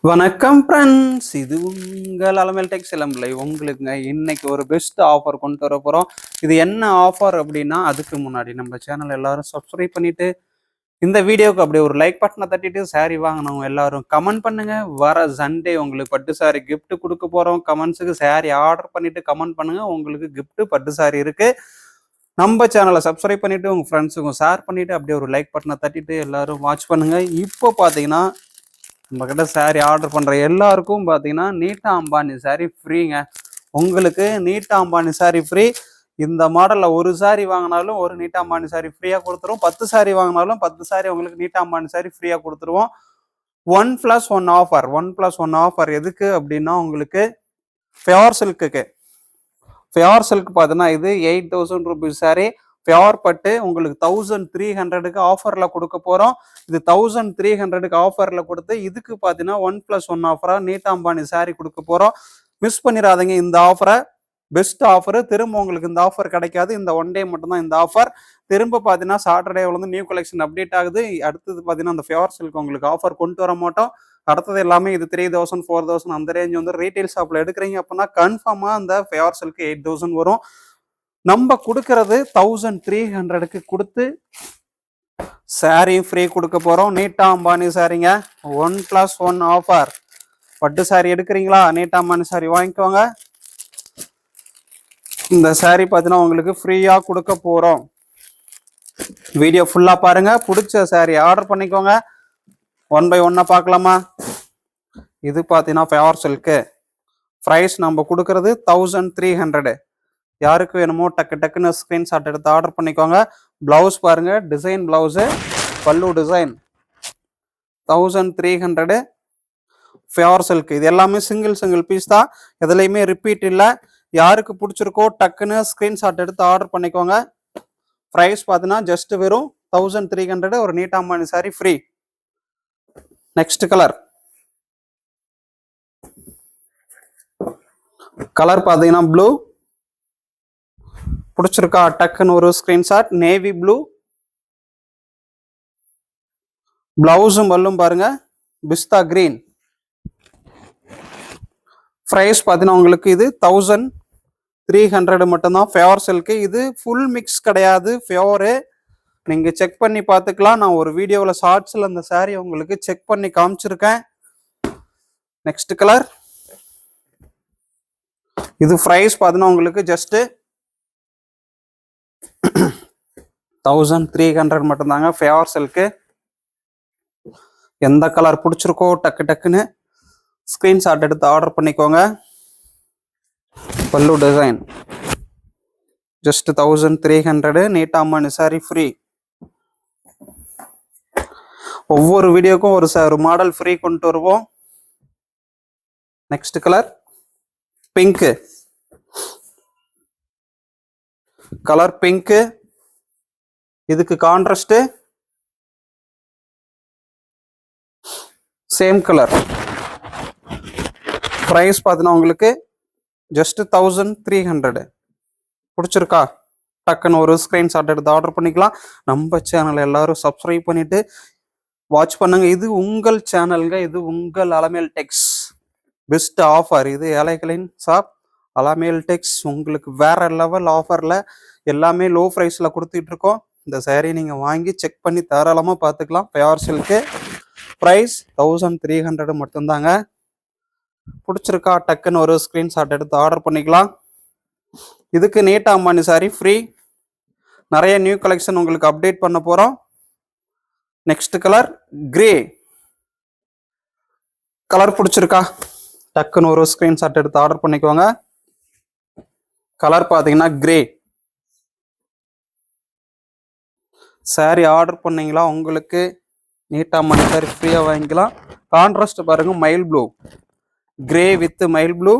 வணக்கம் ஃப்ரெண்ட்ஸ், இது உங்கள் அலமேல் டெக் சிலம்பிள்ளை. உங்களுக்குங்க இன்னைக்கு ஒரு பெஸ்ட் ஆஃபர் கொண்டு வர போகிறோம். இது என்ன ஆஃபர் அப்படின்னா, அதுக்கு முன்னாடி நம்ம சேனல் எல்லாரும் சப்ஸ்கிரைப் பண்ணிட்டு இந்த வீடியோவுக்கு அப்படியே ஒரு லைக் பட்டனை தட்டிட்டு சாரி வாங்கினவங்க எல்லாரும் கமெண்ட் பண்ணுங்க. வர சண்டே உங்களுக்கு பட்டு சாரி gift கொடுக்க போகிறோம். கமெண்ட்ஸுக்கு சாரி ஆர்டர் பண்ணிட்டு கமெண்ட் பண்ணுங்க, உங்களுக்கு gift பட்டு சாரி இருக்கு. நம்ம சேனலை சப்ஸ்கிரைப் பண்ணிட்டு உங்க ஃப்ரெண்ட்ஸுக்கும் ஷேர் பண்ணிட்டு அப்படியே ஒரு லைக் பட்டனை தட்டிட்டு எல்லாரும் வாட்ச் பண்ணுங்க. இப்போ பார்த்தீங்கன்னா நம்மக்கிட்ட சாரீ ஆர்டர் பண்ணுற எல்லாருக்கும் பார்த்தீங்கன்னா நீட்டா அம்பானி சாரீ ஃப்ரீங்க. உங்களுக்கு நீட்டா அம்பானி சாரீ ஃப்ரீ. இந்த மாடலில் ஒரு சாரீ வாங்கினாலும் ஒரு நீட்டா அம்பானி சாரீ ஃப்ரீயாக கொடுத்துருவோம். 10 சாரீ வாங்கினாலும் 10 சாரீ உங்களுக்கு நீட்டா அம்பானி சாரீ ஃப்ரீயாக கொடுத்துருவோம். 1+1 ஆஃபர். 1+1 ஆஃபர் எதுக்கு அப்படின்னா, உங்களுக்கு பியோர் சில்க்குக்கு. பியோர் சில்க் பார்த்தீங்கன்னா இது 8000 ரூபீஸ் சாரீ. பியோர் பட்டு உங்களுக்கு 1300க்கு ஆஃபரில் கொடுக்க போகிறோம். இது 1300க்கு ஆஃபரில் கொடுத்து இதுக்கு பார்த்தீங்கன்னா 1+1 ஆஃபராக நீட்டா அம்பானி சாரீ கொடுக்க போகிறோம். மிஸ் பண்ணிடாதீங்க இந்த ஆஃபரை. Best offer. திரும்ப உங்களுக்கு இந்த ஆஃபர் கிடைக்காது. இந்த ஒன் டே மட்டும்தான் இந்த ஆஃபர். திரும்ப பார்த்தீங்கன்னா சாட்டர்டேவில் நியூ கலெக்ஷன் அப்டேட் ஆகுது. அடுத்தது பார்த்தீங்கன்னா அந்த பியோர் சில்க் உங்களுக்கு ஆஃபர் கொண்டு வர மாட்டோம். அடுத்தது எல்லாமே இது 3000 4000 அந்த ரேஞ்ச் வந்து ரீட்டைல் ஷாப்பில் எடுக்கிறீங்க அப்படின்னா கன்ஃபார்மாக அந்த பியோர் சில்க் 8000 வரும். நம்ம கொடுக்கறது 1300க்கு கொடுத்து சாரீ ஃப்ரீ கொடுக்க போகிறோம். நீட்டா அம்பானி சாரீங்க. 1+1 ஆஃபர். பட்டு சாரீ எடுக்கிறீங்களா? நீட்டா அம்பானி சாரீ வாங்கிக்கோங்க. இந்த சாரீ பார்த்தீங்கன்னா உங்களுக்கு ஃப்ரீயாக கொடுக்க போகிறோம். வீடியோ ஃபுல்லாக பாருங்க. பிடிச்ச சாரீ ஆர்டர் பண்ணிக்கோங்க. 1 by 1 பார்க்கலாமா? இது பார்த்தீங்கன்னா பியோர் சில்க்கு. ப்ரைஸ் நம்ம கொடுக்கறது 1300. யாருக்கு வேணுமோ டக்குன்னு ஸ்க்ரீன்ஷாட் எடுத்து ஆர்டர் பண்ணிக்கோங்க. ப்ளவுஸ் பாருங்க, டிசைன் ப்ளவுஸு, பல்லு டிசைன். 1300 pure silk. இது எல்லாமே சிங்கிள் பீஸ் தான், எதுலையுமே ரிப்பீட் இல்லை. யாருக்கு பிடிச்சிருக்கோ டக்குன்னு ஸ்க்ரீன்ஷாட் எடுத்து ஆர்டர் பண்ணிக்கோங்க. ப்ரைஸ் பார்த்தீங்கன்னா ஜஸ்ட் வெறும் 1300. ஒரு நீட்டா Ambani sari free. Next colour பார்த்தீங்கன்னா ப்ளூ. பிடிச்சிருக்கா? டக்குன்னு ஒரு ஸ்கிரீன்ஷாட். Navy blue. பிளவுஸும் பல்லும் பாருங்க பிஸ்தா கிரீன். ப்ரைஸ் பார்த்தீங்கன்னா உங்களுக்கு இது 1300 மட்டும்தான். Pure silk. இது ஃபுல் மிக்ஸ் கிடையாது, பியோரு. நீங்க செக் பண்ணி பார்த்துக்கலாம். நான் ஒரு வீடியோவில் ஷார்ட்ஸில் அந்த சாரீ உங்களுக்கு செக் பண்ணி காமிச்சிருக்கேன். Next colour. இது ப்ரைஸ் பார்த்தீங்கன்னா உங்களுக்கு ஜஸ்ட் 1300 மட்டும்தாங்க. Pure silk. எந்த கலர் பிடிச்சிருக்கோ டக்குன்னு ஸ்கிரீன்ஷாட் எடுத்து ஆர்டர் பண்ணிக்கோங்க. பல்லு டிசைன் ஜஸ்ட் 1300. நீட்டா அம்பானி சாரி ஃப்ரீ. ஒவ்வொரு வீடியோக்கும் ஒரு மாடல் ஃப்ரீ கொண்டு வருவோம். Next colour pink. Colour pink. இதுக்கு கான்ட்ராஸ்ட் சேம் கலர். பிரைஸ் பார்த்தீங்கன்னா உங்களுக்கு ஜஸ்ட் 1300. பிடிச்சிருக்கா? டக்குன்னு ஒரு ஸ்கிரீன்ஷாட் எடுத்து ஆர்டர் பண்ணிக்கலாம். நம்ம சேனல் எல்லாரும் சப்ஸ்கிரைப் பண்ணிட்டு வாட்ச் பண்ணுங்க. இது உங்கள் சேனலுங்க. இது உங்கள் அலமேல் டெக்ஸ். Best offer. இது ஏழைகளின் ஷாப் அலமேல் டெக்ஸ். உங்களுக்கு வேற லெவல் ஆஃபரில் எல்லாமே லோ ப்ரைஸில் கொடுத்துட்டு இருக்கோம். இந்த சாரீ நீங்கள் வாங்கி செக் பண்ணி தாராளமாக பார்த்துக்கலாம். Pure silk. ப்ரைஸ் 1300 மட்டும்தாங்க. பிடிச்சிருக்கா? டக்குன்னு ஒரு ஸ்க்ரீன்ஷாட் எடுத்து ஆர்டர் பண்ணிக்கலாம். இதுக்கு நீட்டா அம்பானி சாரீ ஃப்ரீ. நிறைய நியூ கலெக்ஷன் உங்களுக்கு அப்டேட் பண்ண போகிறோம். Next colour grey. கலர் பிடிச்சிருக்கா? டக்குன்னு ஒரு ஸ்க்ரீன்ஷாட் எடுத்து ஆர்டர் பண்ணிக்கோங்க. கலர் பார்த்தீங்கன்னா கிரே. சாரீ ஆர்டர் பண்ணீங்களா? உங்களுக்கு நீட்டா அம்பானி சாரீ ஃப்ரீயாக வாங்கிக்கலாம். கான்ட்ராஸ்ட் பாருங்க, மைல் ப்ளூ. கிரே வித் மைல் ப்ளூ.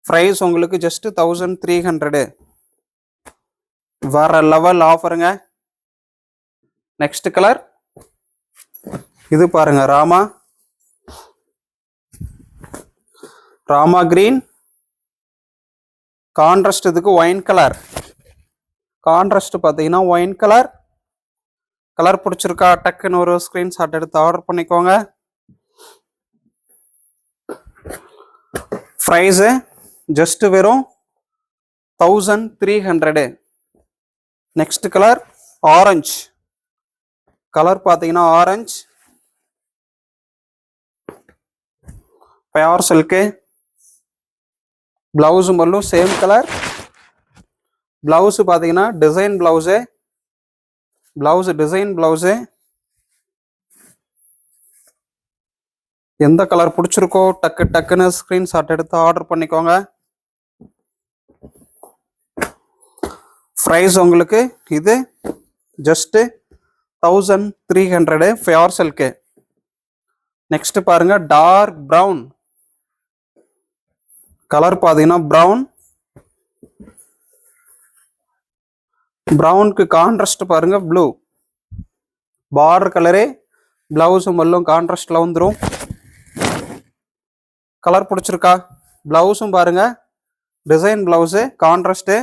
ப்ரைஸ் உங்களுக்கு ஜஸ்ட் 1300. வேற லெவல் ஆஃபருங்க. Next colour. இது பாருங்க ராமா கிரீன். கான்ட்ராஸ்ட் இதுக்கு ஒயின் கலர். கான்ட்ராஸ்ட் பார்த்தீங்கன்னா ஒயின் கலர். கலர் பிடிச்சிருக்கா? டக்குன்னு ஒரு ஸ்க்ரீன்ஷாட் எடுத்து ஆர்டர் பண்ணிக்கோங்க. ப்ரைஸு ஜஸ்ட் வெறும் 1300. Next colour orange. கலர் பார்த்தீங்கன்னா ஆரஞ்சு, பியூர் சில்க்கு. பிளவுஸு மட்டும் சேம் கலர். பிளவுஸு பார்த்தீங்கன்னா design blouse. Blouse design blouse. எந்த கலர் பிடிச்சிருக்கோ டக்குன்னு ஸ்க்ரீன்ஷாட் எடுத்து ஆர்டர் பண்ணிக்கோங்க. ப்ரைஸ் உங்களுக்கு இது ஜஸ்ட் 1300 பியூர் சில்க்கு. நெக்ஸ்ட் பாருங்க டார்க் ப்ரௌன். கலர் பார்த்தீங்கன்னா ப்ரௌன். ப்ரௌனுக்கு கான்ட்ராஸ்ட் பாருங்க ப்ளூ. பார்டர் கலரே பிளவுஸும் மல்லும் கான்ட்ராஸ்ட்ல வந்துடும். கலர் பிடிச்சிருக்கா? பிளவுஸும் பாருங்க டிசைன் பிளவுஸு கான்ட்ராஸ்ட்.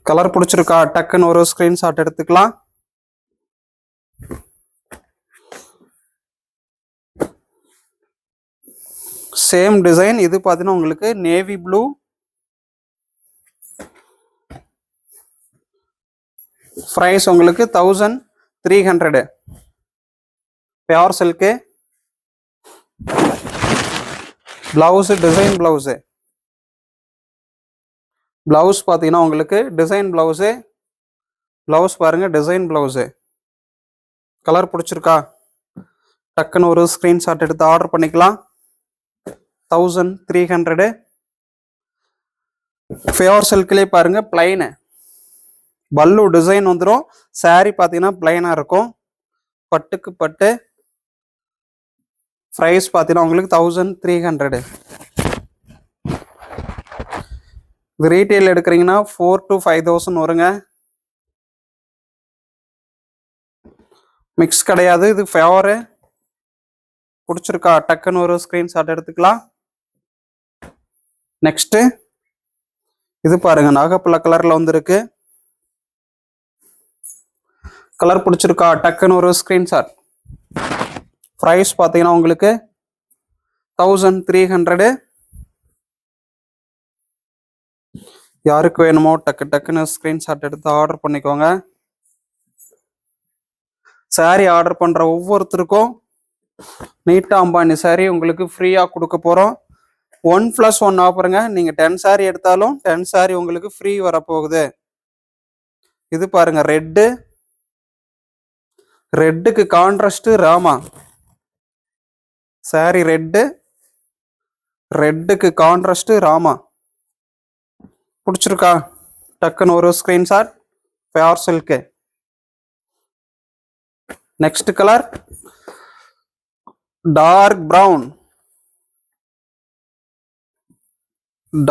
கலர் பிடிச்சிருக்கா? டக்குன்னு ஒரு ஸ்கிரீன்ஷாட் எடுத்துக்கலாம். Same design. இது பார்த்தீங்கன்னா உங்களுக்கு நேவி ப்ளூ. ப்ரைஸ் உங்களுக்கு 1300 pure silk. Blouse design blouse. Blouse பார்த்தீங்கன்னா உங்களுக்கு டிசைன் பிளவுஸு. பிளவுஸ் பாருங்க டிசைன் பிளவுஸு. கலர் பிடிச்சிருக்கா? டக்குன்னு ஒரு ஸ்கிரீன்ஷாட் எடுத்து ஆர்டர் பண்ணிக்கலாம். 1300 பியூர் சில்க்லேயே பாருங்க பிளைனு. பல்லு டிசைன் வந்துடும். சாரி பார்த்தீங்கன்னா பிளைனாக இருக்கும். பட்டுக்கு பட்டு. ப்ரைஸ் பார்த்தீங்கன்னா உங்களுக்கு 1300. இது ரீட்டெயில் எடுக்கிறீங்கன்னா 4,000 to 5,000 வருங்க. மிக்ஸ் கிடையாது, இது ஃபேவரு. பிடிச்சிருக்கா? டக்குன்னு ஒரு ஸ்க்ரீன்ஷாட் எடுத்துக்கலாம். நெக்ஸ்ட்டு இது பாருங்க நாகப்பழ கலரில் வந்துருக்கு. கலர் பிடிச்சிருக்கா? டக்குன்னு ஒரு ஸ்க்ரீன்ஷாட். ப்ரைஸ் பார்த்தீங்கன்னா உங்களுக்கு 1300. யாருக்கு வேணுமோ டக்குன்னு ஸ்க்ரீன்ஷாட் எடுத்து ஆர்டர் பண்ணிக்கோங்க. சாரி ஆர்டர் பண்ணுற ஒவ்வொருத்தருக்கும் நீட்டா அம்பானி சாரி உங்களுக்கு ஃப்ரீயாக கொடுக்க போகிறோம். 1+1 ஆஃபருங்க. நீங்கள் 10 சாரி எடுத்தாலும் 10 சாரி உங்களுக்கு ஃப்ரீ வரப்போகுது. இது பாருங்க ரெட்டு. ரெட்டுக்கு கான்ட்ராஸ்ட் ராமா. Sari red. ரெட்டுக்கு கான்ட்ராஸ்ட் ராமா. பிடிச்சிருக்கா? டக்குன்னு ஒரு screenshot. Pure silk. Next colour dark brown.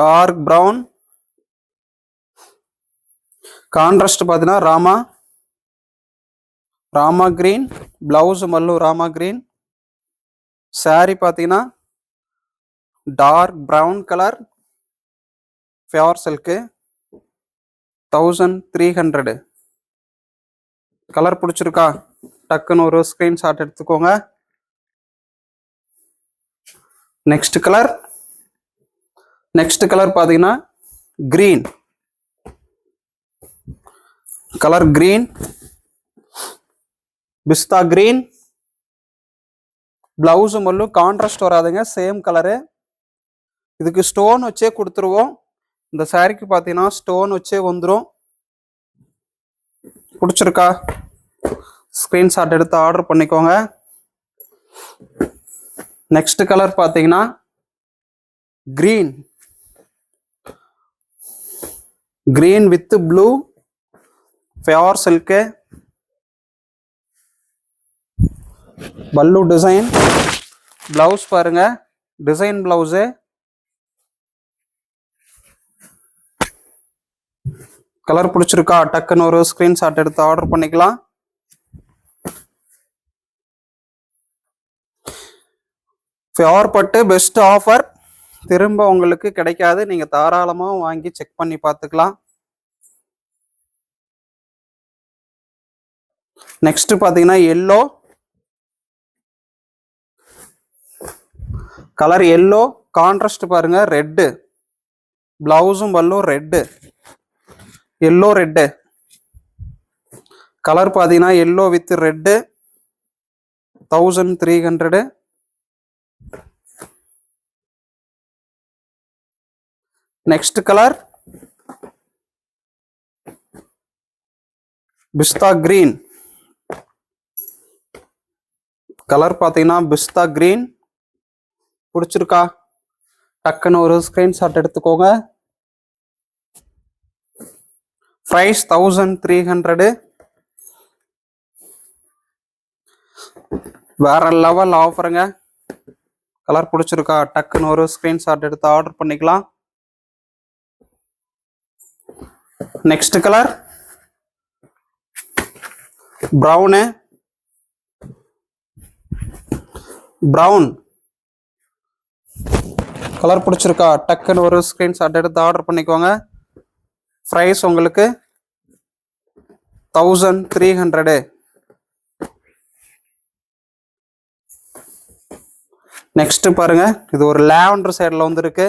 Dark brown. Contrast பார்த்தீங்கன்னா ராமா. ராமா கிரீன். பிளவுஸ் மல்லு ராமா கிரீன். சாரி பார்த்தீங்கன்னா dark brown colour. Pure silk. 1300. Colour பிடிச்சிருக்கா? டக்குன்னு ஒரு ஸ்கிரீன்ஷாட் எடுத்துக்கோங்க. Next colour. நெக்ஸ்ட் கலர் பார்த்தீங்கன்னா green. Colour green. Pista green. Blouse மல்லும் கான்ட்ராஸ்ட் வராதுங்க, சேம் கலரு. இதுக்கு ஸ்டோன் வச்சே கொடுத்துருவோம். இந்த சாரிக்கு பார்த்தீங்கன்னா ஸ்டோன் வச்சே வந்துடும். பிடிச்சிருக்கா? ஸ்க்ரீன்ஷாட் எடுத்து ஆர்டர் பண்ணிக்கோங்க. நெக்ஸ்ட் கலர் பார்த்தீங்கன்னா green. Green with blue. Pure silk. பல்லு டிசைன். பிளவுஸ் பாருங்க டிசைன் பிளவுஸு. கலர் பிடிச்சிருக்கா? டக்குன்னு ஒரு ஸ்கிரீன்ஷாட் எடுத்து ஆர்டர் பண்ணிக்கலாம். பியூர் பட்டு பெஸ்ட் ஆஃபர். திரும்ப உங்களுக்கு கிடைக்காது. நீங்க தாராளமாக வாங்கி செக் பண்ணி பார்த்துக்கலாம். நெக்ஸ்ட் பார்த்தீங்கன்னா எல்லோ. கலர் எல்லோ, கான்ட்ராஸ்ட் பாருங்க ரெட்டு, பிளவுஸும் பல்லும் ரெட்டு, எல்லோ ரெட்டு. கலர் பார்த்தீங்கன்னா yellow with red 1300. Next colour pista green. Colour பார்த்தீங்கன்னா பிஸ்தா கிரீன். பிடிச்சிருக்கா? டக்குன்னு ஒரு ஸ்கிரீன்ஷாட் எடுத்துக்கோங்க. பிரைஸ் 1300. வேற லெவல் ஆஃபருங்க. கலர் பிடிச்சிருக்கா? டக்குன்னு ஒரு ஸ்கிரீன்ஷாட் எடுத்து ஆர்டர் பண்ணிக்கலாம். Next colour brown. Brown colour பிடிச்சிருக்கா? டக்குன்னு ஒரு ஸ்கிரீன்ஷாட் எடுத்து ஆர்டர் பண்ணிக்கோங்க. பிரைஸ் உங்களுக்கு 1300. நெக்ஸ்ட் பாருங்க, இது ஒரு லாவெண்டர் சைடில் வந்துருக்கு.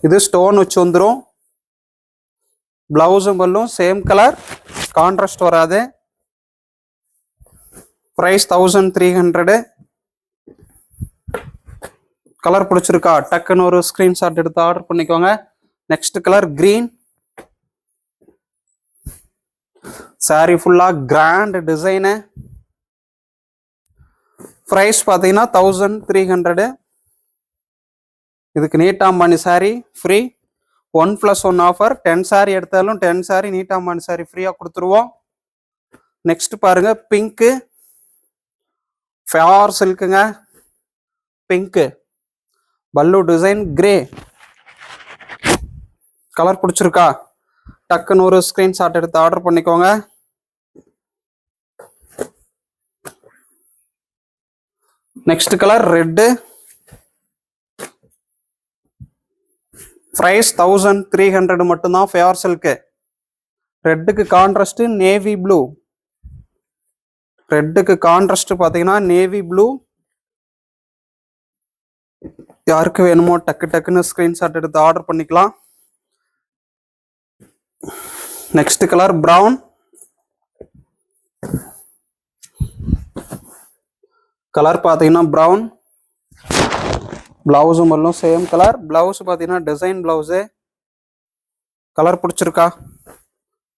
இது ஸ்டோன் வச்சு வந்துடும். பிளவுஸும் பல்லும் சேம் கலர், கான்ட்ராஸ்ட் வராது. பிரைஸ் 1300. கலர் பிடிச்சிருக்கா? டக்குன்னு ஒரு ஸ்கிரீன்ஷாட் எடுத்து ஆர்டர் பண்ணிக்கோங்க. Next colour green. சாரி ஃபுல்லா கிராண்ட் டிசைனு. பிரைஸ் பார்த்தீங்கன்னா 1300. இதுக்கு நீட்டாம்பானி சாரி ஃப்ரீ. 1+1 ஆஃபர். 10 சாரி எடுத்தாலும் 10 சாரி நீட்டாம்பானி சாரி ஃப்ரீயாக கொடுத்துருவோம். நெக்ஸ்ட் பாருங்க பிங்க்கு, ஃபியார் சில்க்குங்க. பிங்க்கு பல்லு டிசைன் கிரே. கலர் பிடிச்சிருக்கா? டக்குன்னு ஒரு ஸ்கிரீன்ஷாட் எடுத்து ஆர்டர் பண்ணிக்கோங்க. Next colour red. பிரைஸ் 1300 மட்டும்தான். Pure silk. ரெட்டுக்கு கான்ட்ராஸ்ட் நேவி ப்ளூ. ரெட்டுக்கு கான்ட்ராஸ்ட் பார்த்தீங்கன்னா நேவி ப்ளூ. யாருக்கு வேணுமோ டக்கு டக்குன்னு ஸ்கிரீன்ஷாட் எடுத்து ஆர்டர் பண்ணிக்கலாம். Next colour brown. கலர் பார்த்தீங்கன்னா ப்ரௌன். பிளவுஸும் எல்லாம் சேம் கலர். பிளவுஸ் பார்த்தீங்கன்னா டிசைன் பிளவுஸு. கலர் பிடிச்சிருக்கா?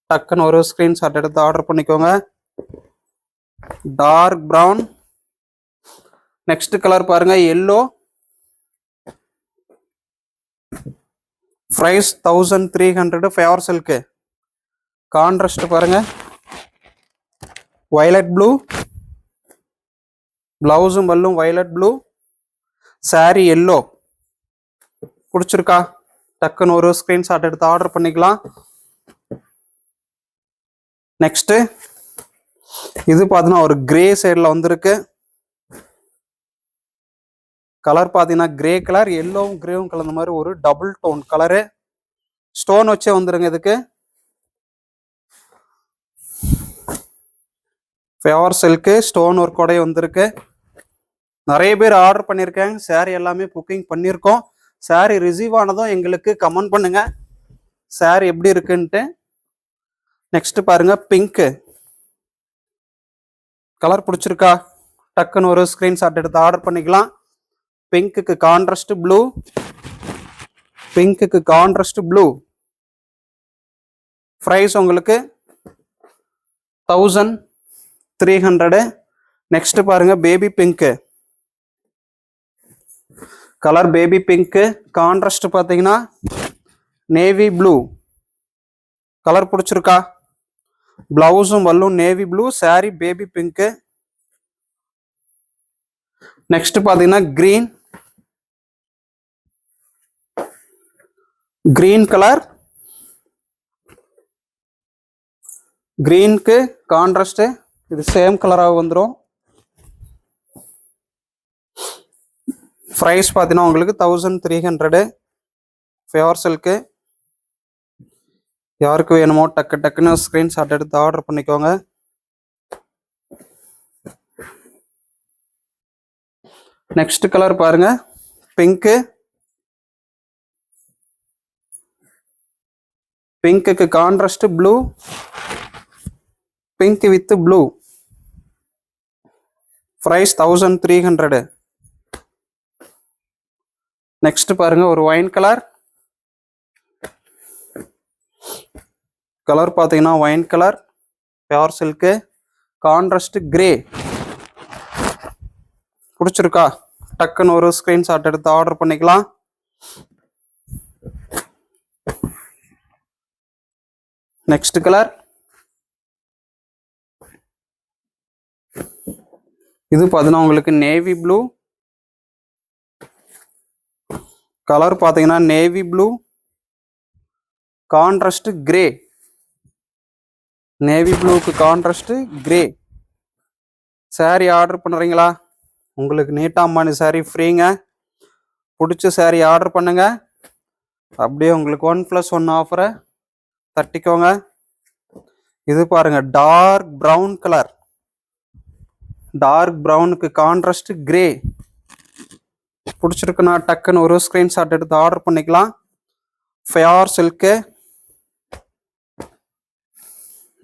டக்குன்னு ஒரு ஸ்கிரீன்ஷாட் எடுத்து ஆர்டர் பண்ணிக்கோங்க. Dark brown. நெக்ஸ்ட் கலர் பாருங்க yellow. Price 1300. Pure silk. Contrast பாருங்க வயலட் ப்ளூ. பிளவுஸும் பல்லும் வயலட் ப்ளூ. Sorry yellow. பிடிச்சிருக்கா? டக்குன்னு ஒரு ஸ்கிரீன்ஷாட் எடுத்து ஆர்டர் பண்ணிக்கலாம். நெக்ஸ்ட் இது பார்த்தீங்கன்னா ஒரு கிரே சைடில் வந்திருக்கு. கலர் பார்த்தீங்கன்னா கிரே கலர், எல்லோவும் கிரேவும் கலந்த மாதிரி ஒரு டபுள் டோன் கலரு. ஸ்டோன் வச்சே வந்துருங்க. இதுக்கு ஃபியார் சில்க்கு ஸ்டோன் ஒர்க்கோட வந்திருக்கு. நிறைய பேர் ஆர்டர் பண்ணியிருக்காங்க. சாரி எல்லாமே புக்கிங் பண்ணியிருக்கோம். சாரி ரிசீவ் ஆனதும் எங்களுக்கு கமெண்ட் பண்ணுங்க சாரி எப்படி இருக்குன்ட்டு. நெக்ஸ்ட் பாருங்க பிங்க்கு. கலர் பிடிச்சிருக்கா? டக்குன்னு ஒரு ஸ்கிரீன்ஷாட் எடுத்து ஆர்டர் பண்ணிக்கலாம். பிங்க்குக்கு கான்ட்ராஸ்ட் ப்ளூ. பிங்க்குக்கு கான்ட்ராஸ்ட் ப்ளூ. பிரைஸ் உங்களுக்கு 1300. நெக்ஸ்ட் பாருங்க baby pink. Colour baby pink. Contrast பார்த்தீங்கன்னா நேவி ப்ளூ. கலர் பிடிச்சிருக்கா? பிளவுஸும் பல்லும் navy blue. Sari baby pink. Next பார்த்தீங்கன்னா கிரீன். Green colour. கிரீனுக்கு கான்ட்ராஸ்ட் இது சேம் கலராக வந்துடும். ப்ரைஸ் பார்த்தீங்கன்னா உங்களுக்கு 1300. Pure silk. யாருக்கு வேணுமோ டக்கு டக்குன்னு ஸ்க்ரீன்ஷாட் எடுத்து ஆர்டர் பண்ணிக்கோங்க. நெக்ஸ்ட் கலர் பாருங்க, பிங்க்கு. பிங்க்குக்கு contrast blue, pink with blue. Price 1300. Next பாருங்க, ஒரு ஒயின் கலர். கலர் பார்த்தீங்கன்னா wine colour, pure silk, contrast grey. பிடிச்சிருக்கா? டக்குன்னு ஒரு ஸ்கிரீன்ஷாட் எடுத்து ஆர்டர் பண்ணிக்கலாம். நெக்ஸ்ட் கலர், இது பார்த்தீங்கன்னா உங்களுக்கு நேவி ப்ளூ. கலர் பார்த்தீங்கன்னா navy blue, contrast grey. Navy ப்ளூக்கு கான்ட்ராஸ்ட் கிரே. சாரி ஆர்டர் பண்ணுறீங்களா? உங்களுக்கு நீட்டாம்பானி சாரி ஃப்ரீங்க. பிடிச்ச சாரி ஆர்டர் பண்ணுங்க. அப்படியே உங்களுக்கு 1+1 ஆஃபரை தட்டிக்கோங்க. இது பாருங்க, டார்க் ப்ரௌன் கலர். டார்க் ப்ரௌனுக்கு கான்ட்ராஸ்ட் கிரே. பிடிச்சிருக்குன்னா டக்குன்னு ஒரு ஸ்கிரீன்ஷாட் எடுத்து ஆர்டர் பண்ணிக்கலாம். Pure silk.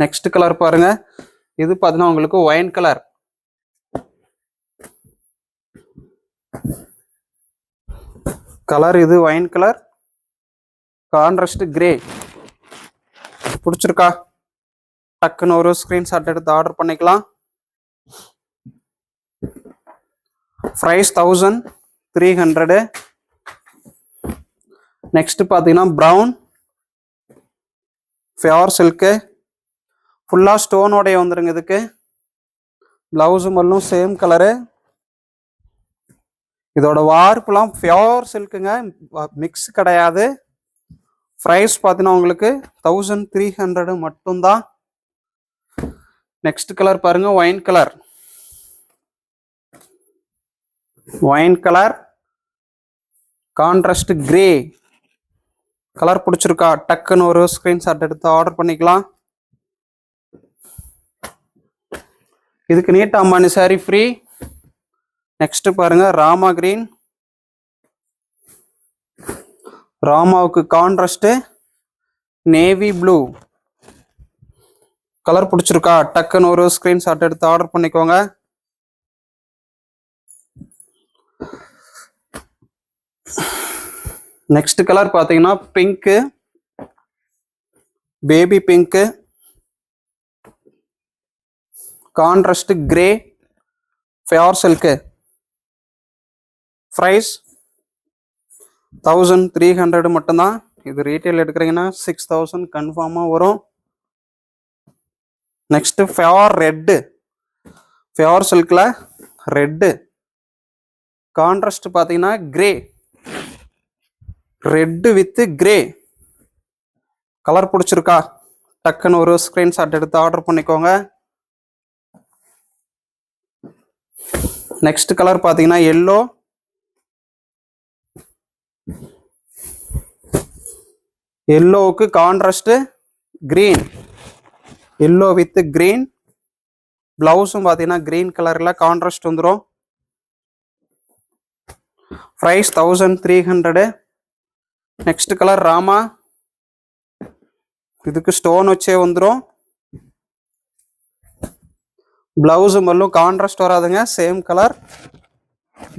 நெக்ஸ்ட் கலர் பாருங்க, இது பார்த்தீங்கன்னா உங்களுக்கு ஒயின் கலர். கலர் இது ஒயின் கலர், கான்ட்ராஸ்ட் கிரே. பிடிச்சிருக்கா? டக்குன்னு ஒரு ஸ்கிரீன்ஷாட் எடுத்து ஆர்டர் பண்ணிக்கலாம். பிரைஸ் 1300. நெக்ஸ்ட் பார்த்தீங்கன்னா ப்ரௌன், பியூர் சில்க்கு, ஃபுல்லா ஸ்டோனோடைய வந்துருங்க. இதுக்கு பிளவுஸு மல்லும் சேம் கலரு. இதோட வார்ப்புலாம் பியூர் சில்க்குங்க, மிக்ஸ் கிடையாது. ப்ரைஸ் பார்த்தீங்கன்னா உங்களுக்கு 1300 மட்டும்தான். நெக்ஸ்ட் கலர் பாருங்க, wine colour. Wine colour, contrast grey. Colour பிடிச்சிருக்கா? டக்குன்னு ஒரு ஸ்கிரீன்ஷாட் எடுத்து ஆர்டர் பண்ணிக்கலாம். இதுக்கு neat Ambani sari free. Next பாருங்க, ராமா கிரீன். ராமாவுக்கு கான்ட்ராஸ்ட் நேவி ப்ளூ. கலர் பிடிச்சிருக்கா? டக்குன்னு ஒரு ஸ்கிரீன்ஷாட் எடுத்து ஆர்டர் பண்ணிக்கோங்க. நெக்ஸ்ட் கலர் பார்த்தீங்கன்னா pink, baby pink, contrast grey, pure silk. Price 1300 மட்டும்தான். இது ரீட்டைல் எடுக்கிறீங்கன்னா 6000 கன்ஃபார்மாக வரும். Next pure red. பியூர் சில்கில் ரெட்டு, கான்ட்ராஸ்ட் பார்த்தீங்கன்னா grey. Red with grey. Colour பிடிச்சிருக்கா? டக்குன்னு ஒரு ஸ்கிரீன்ஷாட் எடுத்து ஆர்டர் பண்ணிக்கோங்க. நெக்ஸ்ட் கலர் பார்த்தீங்கன்னா எல்லோ. எல்லோவுக்கு contrast green. Yellow with green. பிளவுஸும் பார்த்தீங்கன்னா கிரீன் கலரில் கான்ட்ராஸ்ட் வந்துடும். ப்ரைஸ் 1300. Next colour Rama. இதுக்கு ஸ்டோன் வச்சே வந்துடும். பிளவுஸு மல்லும் கான்ட்ராஸ்ட் வராதுங்க, சேம் கலர்.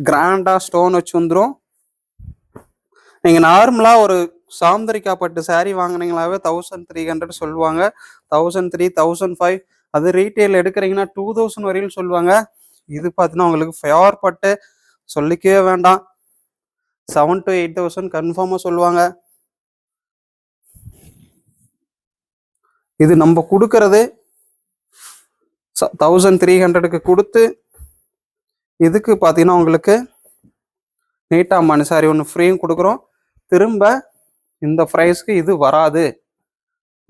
கிராண்டா ஸ்டோன் வச்சு வந்துடும். நீங்க நார்மலா ஒரு சாந்தரிக்கா பட்டு சாரி வாங்கினீங்களாவே 1300 சொல்லுவாங்க. 1300, 1500. அது ரீட்டைல் எடுக்கிறீங்கன்னா 2000 வரையும் சொல்லுவாங்க. இது பார்த்தீங்கன்னா உங்களுக்கு பியூர் பட்டு சொல்லிக்கவே வேண்டாம், 7 to 8000 கன்ஃபார்மா சொல்லுவாங்க. இது நம்ம கொடுக்கறது 1300க்கு கொடுத்து, இதுக்கு பார்த்தீங்கன்னா உங்களுக்கு நீட்டா அம்மானி சாரி ஒன்று ஃப்ரீயும் கொடுக்குறோம். திரும்ப இந்த ப்ரைஸ்க்கு இது வராது,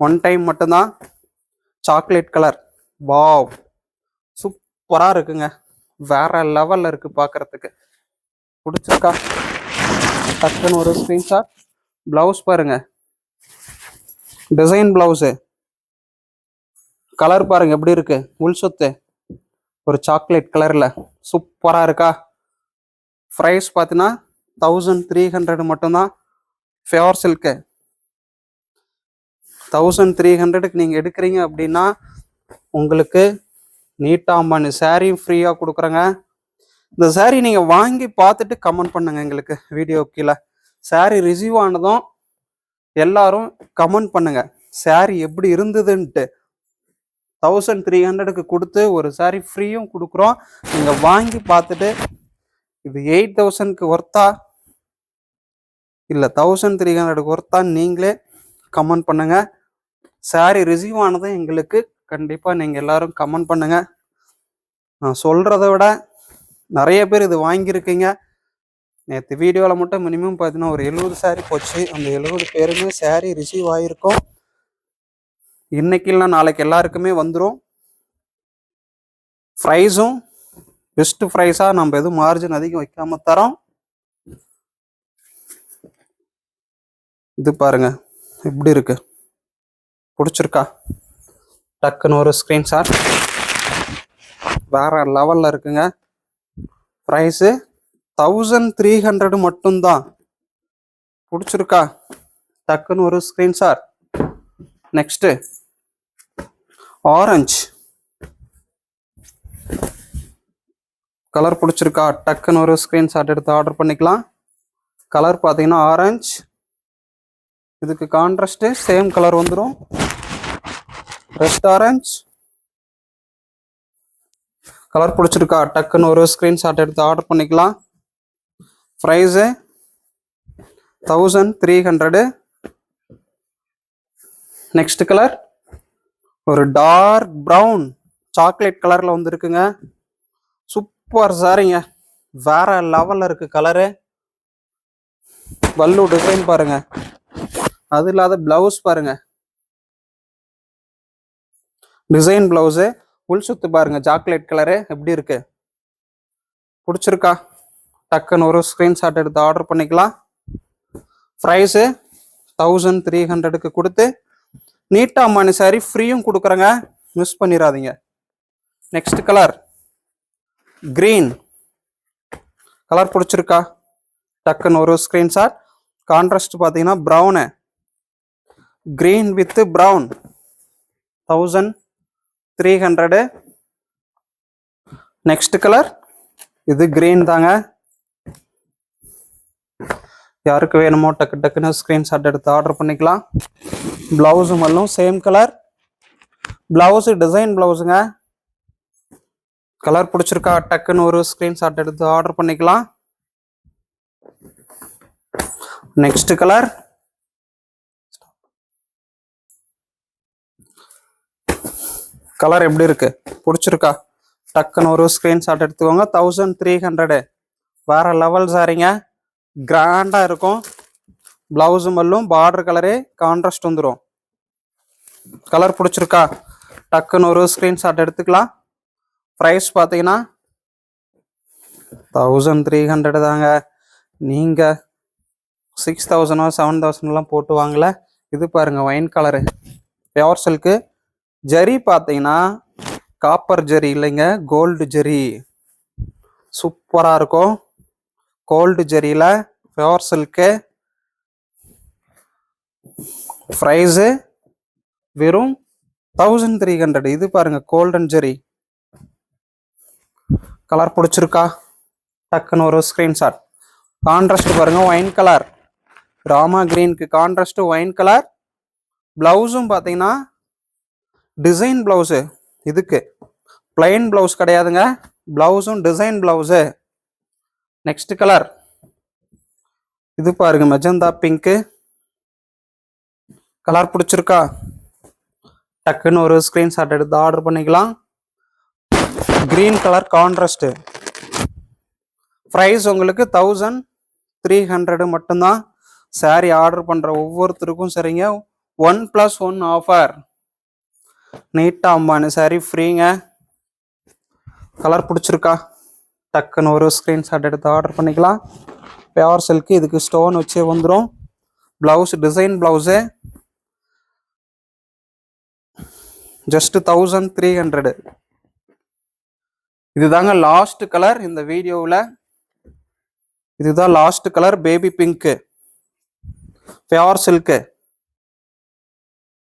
ஒன் டைம் மட்டும்தான். சாக்லேட் கலர், வாவ், சூப்பரா இருக்குங்க, வேற லெவல்ல இருக்கு பார்க்கறதுக்கு. பிடிச்சிருக்கா? டக்குன்னு ஒரு ஸ்கிரீன்ஷாட். பிளவுஸ் பாருங்க, டிசைன் பிளவுஸு. கலர் பாருங்க எப்படி இருக்கு, உள் சொத்து ஒரு சாக்லேட் கலர்ல சூப்பரா இருக்கா? ப்ரைஸ் பார்த்தீங்கன்னா 1300 மட்டும்தான். பியோர் சில்க்கு 1300க்கு நீங்கள் எடுக்கிறீங்க அப்படின்னா உங்களுக்கு நீட்டா அம்பானி சாரியும் ஃப்ரீயாக கொடுக்குறேங்க. இந்த சாரீ நீங்கள் வாங்கி பார்த்துட்டு கமெண்ட் பண்ணுங்க எங்களுக்கு வீடியோ கீழே. சாரீ ரிசீவ் ஆனதும் எல்லாரும் கமெண்ட் பண்ணுங்க சாரீ எப்படி இருந்ததுன்ட்டு. 1300க்கு கொடுத்து ஒரு சாரீ ஃப்ரீயும் கொடுக்குறோம். நீங்கள் வாங்கி பார்த்துட்டு இது 8000க்கு ஒர்த்தா இல்லை 1300க்கு ஒர்த்தான்னு நீங்களே கமெண்ட் பண்ணுங்க. சாரீ ரிசீவ் ஆனதும் எங்களுக்கு கண்டிப்பாக நீங்கள் எல்லாரும் கமெண்ட் பண்ணுங்க. நான் சொல்கிறத விட நிறைய பேர் இது வாங்கியிருக்கீங்க. நேற்று வீடியோவில் மட்டும் மினிமம் பார்த்தீங்கன்னா ஒரு 70 சாரீ போச்சு. அந்த 70 பேருமே சாரீ ரிசீவ் ஆகிருக்கோம். இன்னைக்கு இல்லை நாளைக்கு எல்லாருக்குமே வந்துடும். ப்ரைஸும் பெஸ்ட் ப்ரைஸாக நம்ம எதுவும் மார்ஜின் அதிகம் வைக்காம தரோம். இது பாருங்க எப்படி இருக்கு, பிடிச்சிருக்கா? டக்குன்னு ஒரு ஸ்க்ரீன்ஷாட். வேற லெவலில் இருக்குங்க. ப்ரைஸு 1300 மட்டும்தான். பிடிச்சிருக்கா? டக்குன்னு ஒரு ஸ்க்ரீன்ஷாட். நெக்ஸ்ட்டு ஆரஞ்சு கலர் பிடிச்சிருக்கா? டக்குன்னு ஒரு ஸ்க்ரீன்ஷாட் எடுத்து ஆர்டர் பண்ணிக்கலாம். கலர் பார்த்தீங்கன்னா ஆரஞ்சு, இதுக்கு கான்ட்ராஸ்ட்டு சேம் கலர் வந்துடும். ரெஸ்ட் ஆரஞ்சு கலர் பிடிச்சிருக்கா? டக்குன்னு ஒரு ஸ்க்ரீன்ஷாட் எடுத்து ஆர்டர் பண்ணிக்கலாம். ப்ரைஸு 1300. நெக்ஸ்ட் கலர் ஒரு டார்க் ப்ரௌன் சாக்லேட் கலரில் வந்துருக்குங்க. சூப்பர் சாரிங்க, வேற லெவலில் இருக்கு கலரு. பல்லு டிசைன் பாருங்க, அது இல்லாத பிளவுஸ் பாருங்க, டிசைன் பிளவுஸு. உள் சுத்து பாருங்க சாக்லேட் கலரு எப்படி இருக்கு, பிடிச்சிருக்கா? டக்குன்னு ஒரு ஸ்க்ரீன்ஷாட் எடுத்து ஆர்டர் பண்ணிக்கலாம். ப்ரைஸு 1300க்கு கொடுத்து நீட்டா அம்மானி சாரி ஃப்ரீயும் கொடுக்குறேங்க, மிஸ் பண்ணிடாதீங்க. நெக்ஸ்ட் கலர் கிரீன் கலர் பிடிச்சிருக்கா? டக்குன்னு ஒரு ஸ்க்ரீன்ஷாட். கான்ட்ராஸ்ட் பார்த்தீங்கன்னா brown, green with brown 1300. Next colour இது கிரீன் தாங்க. யாருக்கு வேணுமோ டக்கு டக்குன்னு ஸ்க்ரீன்ஷாட் எடுத்து ஆர்டர் பண்ணிக்கலாம். பிளவுஸு மல்லும் சேம் கலர். பிளவுஸு டிசைன் பிளவுஸுங்க. கலர் பிடிச்சிருக்கா? டக்குன்னு ஒரு ஸ்க்ரீன்ஷாட் எடுத்து ஆர்டர் பண்ணிக்கலாம். நெக்ஸ்ட் கலர் கலர் எப்படி இருக்கு, பிடிச்சிருக்கா? டக்குன்னு ஒரு ஸ்க்ரீன்ஷாட் எடுத்துக்கோங்க. 1300 வேற லெவல் சாரிங்க, கிராண்டா இருக்கும். பிளவுஸு மல்லும் பார்டர் கலரே கான்ட்ராஸ்ட் வந்துடும். கலர் பிடிச்சிருக்கா? டக்குன்னு ஒரு ஸ்க்ரீன்ஷாட் எடுத்துக்கலாம். ப்ரைஸ் பார்த்தீங்கன்னா 1300 தாங்க. நீங்கள் 6000 7000 போட்டு வாங்கல. இது பாருங்க wine colour pure silk. Zari பார்த்தீங்கன்னா காப்பர் ஜரி இல்லைங்க, கோல்டு ஜரி. சூப்பராக இருக்கும். கோல்டு ஜரியில் பியோர் சில்க்கு. ப்ரைஸு வெறும் 1300. இது பாருங்க கோல்டன் ஜெரி. கலர் பிடிச்சிருக்கா? டக்குன்னு ஒரு ஸ்க்ரீன்ஷாட். கான்ட்ராஸ்ட் பாருங்க ஒயின் கலர், ராமா கிரீனுக்கு கான்ட்ராஸ்ட் ஒயின் கலர். பிளவுஸும் பார்த்தீங்கன்னா டிசைன் பிளவுஸு, இதுக்கு பிளைன் பிளவுஸ் கிடையாதுங்க, பிளவுஸும் டிசைன் பிளவுஸு. நெக்ஸ்ட் கலர் இது பாருங்க மெஜந்தா பிங்க்கு. கலர் பிடிச்சிருக்கா? டக்குன்னு ஒரு ஸ்க்ரீன்ஷாட் எடுத்து ஆர்டர் பண்ணிக்கலாம். Green colour contrast. ப்ரைஸ் உங்களுக்கு 1300 மட்டும்தான். சாரி ஆர்டர் பண்ணுற ஒவ்வொருத்தருக்கும் சரிங்க 1+1 ஆஃபர். நீட்டா அம்பானி சாரி ஃப்ரீங்க. கலர் பிடிச்சிருக்கா? டக்குன்னு ஒரு ஸ்க்ரீன்ஷாட் எடுத்து ஆர்டர் பண்ணிக்கலாம். பியோர் சில்க்கு, இதுக்கு ஸ்டோன் வச்சே வந்துடும். Blouse design blouse. ஜஸ்ட் 1300. இதுதாங்க லாஸ்ட் கலர் இந்த வீடியோவில். இதுதான் last colour baby pink, pure silk.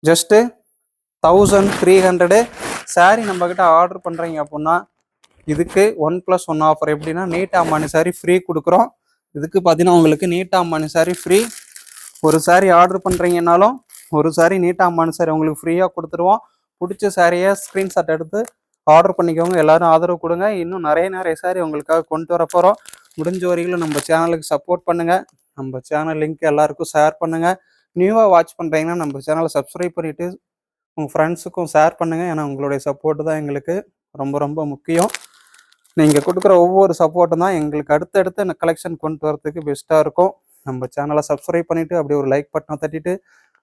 Just 1300 sari நம்மக்கிட்ட ஆர்டர் பண்ணுறீங்க அப்படின்னா இதுக்கு 1+1 ஆஃபர். எப்படின்னா நீட் அம்பானி சாரீ ஃப்ரீ கொடுக்குறோம். இதுக்கு பார்த்தீங்கன்னா உங்களுக்கு நீட் அம்பானி சாரீ ஃப்ரீ. ஒரு சாரீ ஆர்டர் பண்ணுறீங்கன்னாலும் ஒரு சாரீ நீட் அம்பானி சாரீ உங்களுக்கு ஃப்ரீயாக கொடுத்துருவோம். பிடிச்ச சாரியை ஸ்க்ரீன்ஷாட் எடுத்து ஆர்டர் பண்ணிக்கோங்க. எல்லாரும் ஆதரவு கொடுங்க. இன்னும் நிறைய சாரீ உங்களுக்காக கொண்டு வர போகிறோம். முடிஞ்ச வரைக்கும் நம்ம சேனலுக்கு சப்போர்ட் பண்ணுங்கள். நம்ம சேனல் லிங்க் எல்லாருக்கும் ஷேர் பண்ணுங்கள். நியூவாக வாட்ச் பண்ணுறீங்கன்னா நம்ம சேனலை சப்ஸ்கிரைப் பண்ணிவிட்டு உங்கள் ஃப்ரெண்ட்ஸுக்கும் ஷேர் பண்ணுங்கள். ஏன்னா உங்களுடைய சப்போர்ட்டு தான் எங்களுக்கு ரொம்ப முக்கியம். நீங்கள் கொடுக்குற ஒவ்வொரு சப்போர்ட்டும் தான் எங்களுக்கு அடுத்தடுத்து இந்த கலெக்ஷன் கொண்டு வரதுக்கு பெஸ்ட்டாக இருக்கும். நம்ம சேனலை சப்ஸ்கிரைப் பண்ணிவிட்டு அப்படியே ஒரு லைக் பட்டனை தட்டிட்டு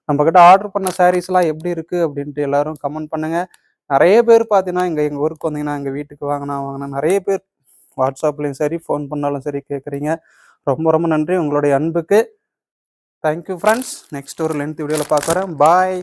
நம்மக்கிட்ட ஆர்டர் பண்ண சாரீஸ்லாம் எப்படி இருக்குது அப்படின்ட்டு எல்லோரும் கமெண்ட் பண்ணுங்கள். நிறைய பேர் பார்த்தீங்கன்னா எங்கள் ஊருக்கு வந்தீங்கன்னா எங்கள் வீட்டுக்கு வாங்கினா நிறைய பேர் வாட்ஸ்அப்லேயும் சரி ஃபோன் பண்ணாலும் சரி கேட்குறீங்க. ரொம்ப நன்றி உங்களுடைய அன்புக்கு. Thank you friends. நெக்ஸ்ட் ஒரு லென்த் வீடியோவில் பார்க்குறேன். பாய்.